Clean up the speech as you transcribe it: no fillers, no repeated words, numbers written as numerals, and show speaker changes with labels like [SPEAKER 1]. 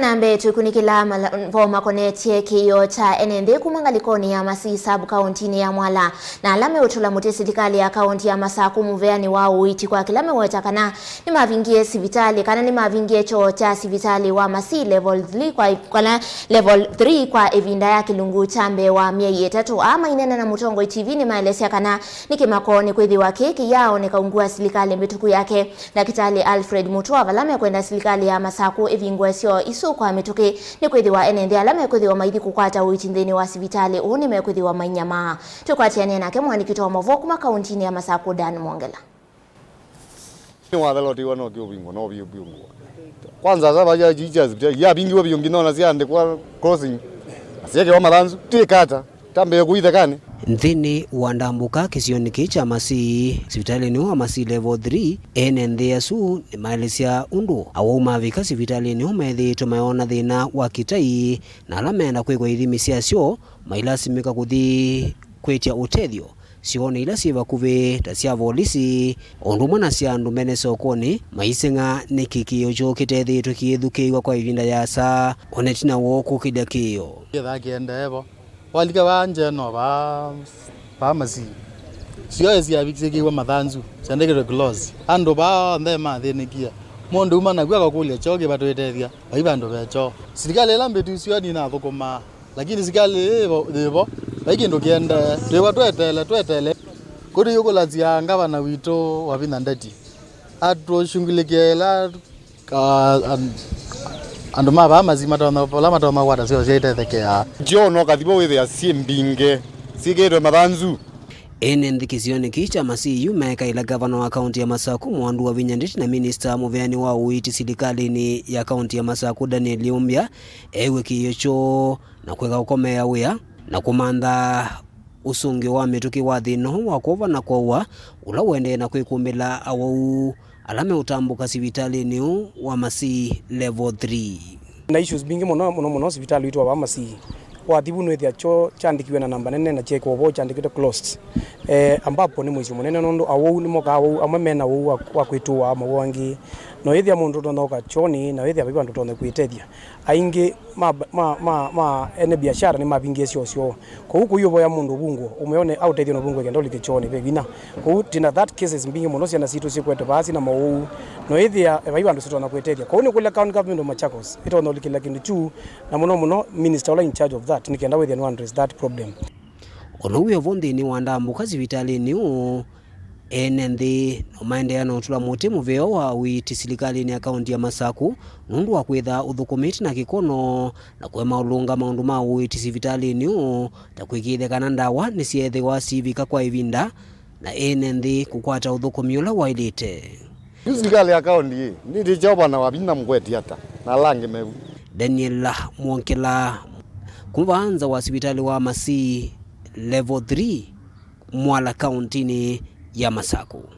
[SPEAKER 1] Nambe tukunikila voma konetie kiyo cha enenthi kumangalikoni ya Masii sub kauntini ya Mwala na alame utula muti silikali ya kaunti ya Masaku muvia ni wa Uiiti kwa kilame weta kana ni mavingie sivitali kana ni mavingie cho cha sivitali wa Masii level 3 kwa ivinda ya kilungu chambe wa Myai tatu ama inena na mutongo TV ni maelesya kana ni kimakoni kwithwa keki yao ni kaungua silikali mituku yake Daktari Alfred Mutua valame kwenda silikali ya Masaku ivingwe syo kwa mituki ni kwithwa enenthi alame kwithwa maithi kukwata Uiiti nthini wa sivitali uni mekwithwa mainyamaa tukwatiania nake mwaniki wa mavo kuma kauntini ya Masaku Dan Mwongela
[SPEAKER 2] watheloti no Kuvingwa no biungwa kwanza sasa ya jija ya bingiwe biungino na ziande kwa crossing asiake wa malanzu tikata tambe kuithekane
[SPEAKER 3] nthini wa ndambuka kisioni kicha Masii sivitalini wa Masii level 3 enenthi ya Syoo ni maelesya undu awau mavika sivitalini umethitwe mayona thina wa kitai na ala menda kwikwa ithimi syasyo mailasimika kuthi kwitia utethyo sione ila siva kuvi ta sya volisi undu mwana sya andu mene sokoni maisenga ni kikio cho kitethitwe kiithukiwa kwa ivinda ya saa onetina wo kukida kiyo
[SPEAKER 4] kienda evo walika wanje no ba Masii sio ezi bikiwa mathanzu sandekere gloss ando ba ndema thenikia mundu umana gwa kulia choge batwetethia baibando becho silikali lambe tu sio ni na thukuma lakini silikali evo bakindo kienda dewa twetele kuri yuko lazia ngavana wito wabina ndati atro shungulikela andu maba mazima tona pola matoma wada sio jetethekea
[SPEAKER 2] jono kathibo withia simbinge sigedwe mathanzu
[SPEAKER 3] enenthi kisioni kicha Masii yumeka ila gavana wa kaunti ya Masaku mwandu wa vinyanditi na minister muviani wa Uiiti silikali ya kaunti ya Masaku Daniel Yumbya ewe kiyocho na kwega ukomea wia na kumanda usungi wa mituki wa thino wa kova na kwa ula wende na kwikumbila awau alame utambuka sivitalini wa Masii level 3
[SPEAKER 5] na issues bingi muno sivitali witu wa Masii kwa thibu nwethia cho chandikiwe na namba nene na cheko bo chandikite closed ambapo ni mwizi munene nondo awau ni moka awau amwe mena awau wa kwitwa mawangi no ithia mundu tondoka choni na ithia bibandu tonde kwitethia aingi ene biashara ni mabingi sio kwa huku hiyo boya mundu bungu umeone au tethio no bungu kendo likichoni bebina kwa tina that cases mbingi muno cia na situ sikweto basi na mau no ithia bibandu sitona kwitethia kwa ni kule county government Machakos ito no likila kindu chu na muno minister ola in charge of that nikenda within one address that problem
[SPEAKER 3] onowe vondi ni wandambuka sivitalini enenthi no maendeano tula muti muvia wa Uiiti silikali ya kaunti ya Masaku nundu wa kwitha uthukumiti na kikono na kwema ulunga maundu ma Uiiti sivitalini ta kwikithekana ndawa ni siethiwa sivika kwa ivinda na enenthi kukwata uthukumi ula wailite
[SPEAKER 2] silikali ya kaunti ni dijoba na wabina mkweti hata na langi mevu
[SPEAKER 3] Daniel Mwongela kuvanza wa sivitali wa Masii level 3 Mwala kauntini ya Masaku.